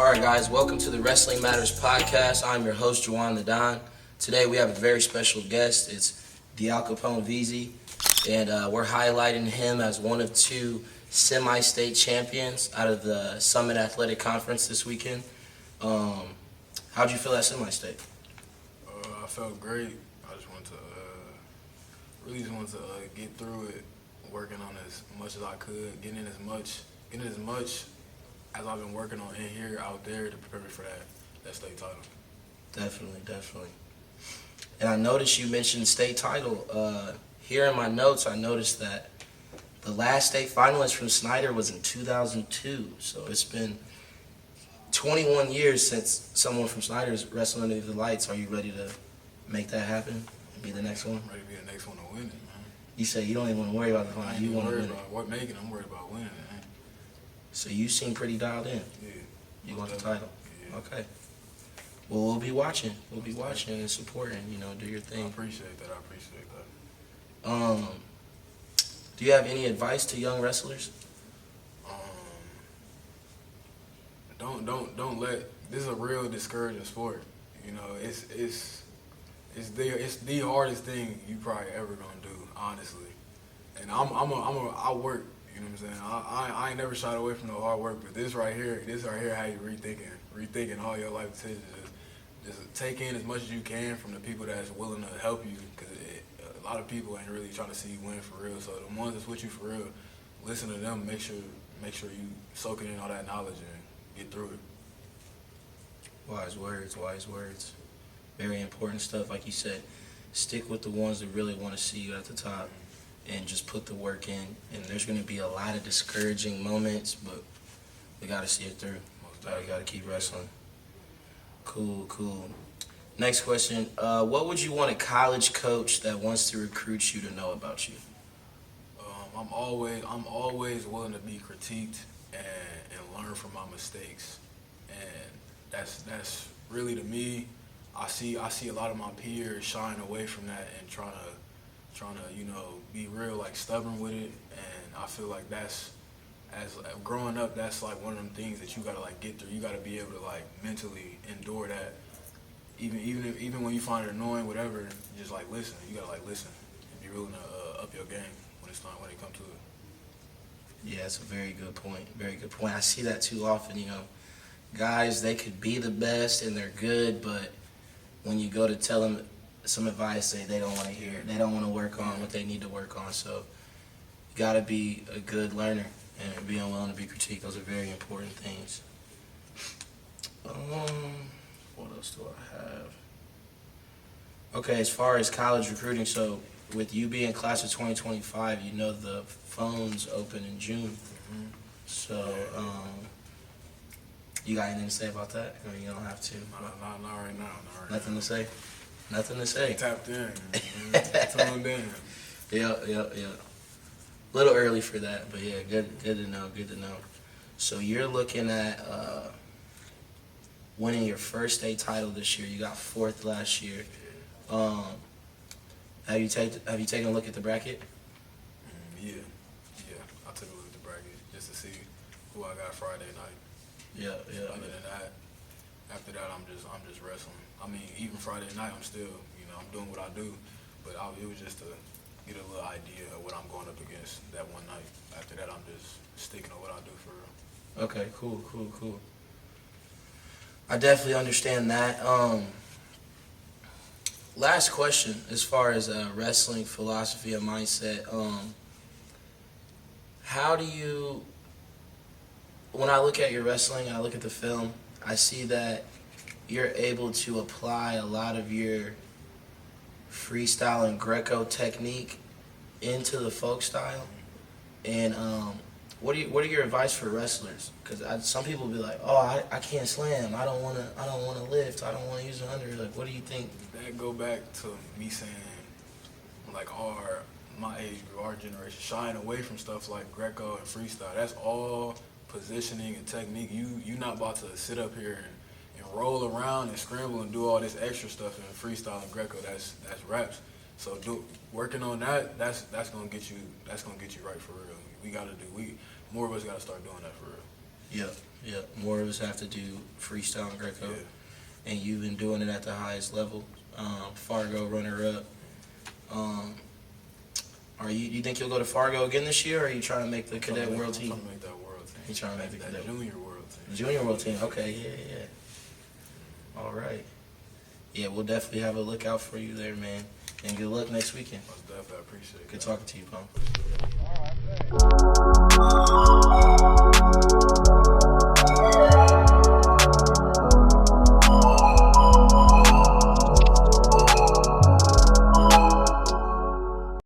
All right, guys, welcome to the Wrestling Matters podcast. I'm your host, Juwan the Don. Today we have a very special guest. It's DeAlcapon Veazy, and we're highlighting him as one of two semi-state champions out of the Summit Athletic Conference this weekend. How'd you feel at semi-state? I felt great. I just wanted to get through it, working on as much as I could, getting as much as I've been working on in here, out there to prepare me for that state title. Definitely. And I noticed you mentioned state title. Here in my notes, I noticed that the last state finalist from Snyder was in 2002. So it's been 21 years since someone from Snyder's wrestled under the lights. Are you ready to make that happen and be the next one? I'm ready to be the next one to win it, man. You say you don't even want to worry about the final. You want to win it. What making it, I'm worried about winning it, man. So you seem pretty dialed in. Yeah. You want the title? Yeah. Okay. Well, we'll be watching. We'll be watching and supporting. Do your I thing. appreciate that. Do you have any advice to young wrestlers? Don't let, this is a real discouraging sport. It's the hardest thing you probably ever gonna do, honestly. And I work. You know what I'm saying? I ain't never shied away from no hard work, but this right here, how you rethinking all your life decisions. Just take in as much as you can from the people that's willing to help you, because a lot of people ain't really trying to see you win for real. So the ones that's with you for real, listen to them. Make sure you soaking in all that knowledge and get through it. Wise words. Very important stuff, like you said. Stick with the ones that really want to see you at the top, and just put the work in. And there's going to be a lot of discouraging moments, but we got to see it through. We got to keep wrestling. Cool. Next question. What would you want a college coach that wants to recruit you to know about you? I'm always willing to be critiqued and learn from my mistakes. And that's really, to me, I see a lot of my peers shying away from that and trying to be real, like, stubborn with it. And I feel like growing up, that's like one of them things that you gotta like get through. You gotta be able to like mentally endure that. Even when you find it annoying, whatever, just like listen. You gotta like listen and be willing to up your game when it comes to it. Yeah, that's a very good point. I see that too often, Guys, they could be the best and they're good, but when you go to tell them some advice, they don't want to hear it. They don't want to work on what they need to work on. So you got to be a good learner and being willing to be critiqued. Those are very important things. What else do I have? Okay, as far as college recruiting, so with you being class of 2025, the phones open in June. Mm-hmm. So, you got anything to say about that? Or you don't have to? Not right now. Nothing to say? Tapped in. Tuned in. Yep. Little early for that, but yeah, good to know. So you're looking at winning your first state title this year. You got fourth last year. Have you taken a look at the bracket? Yeah. I took a look at the bracket just to see who I got Friday night. Yeah. Other than that, after that, I'm just wrestling. I mean, even Friday night, I'm still, I'm doing what I do, but it was just to get a little idea of what I'm going up against that one night. After that, I'm just sticking to what I do for real. Okay, cool. I definitely understand that. Last question, as far as wrestling philosophy and mindset, how do you, when I look at your wrestling, I look at the film, I see that you're able to apply a lot of your freestyle and Greco technique into the folk style. And what are your advice for wrestlers? Because some people be like, I can't slam, I don't want to lift, I don't want to use an under. Like, what do you think? That go back to me saying, like, my age group, our generation, shying away from stuff like Greco and freestyle. That's all positioning and technique. You not about to sit up here and roll around and scramble and do all this extra stuff in freestyle and Greco. That's reps. So working on that, that's gonna get you right for real. More of us gotta start doing that for real. Yep. More of us have to do freestyle and Greco. Yeah. And you've been doing it at the highest level. Fargo runner-up. You think you'll go to Fargo again this year, or are you trying to make the cadet world team? I'm trying to make that world team. You trying to make the that cadet junior world team. Junior world team? Okay, yeah. All right. Yeah, we'll definitely have a lookout for you there, man. And good luck next weekend. Most definitely, I appreciate it. Good talking to you, Pump.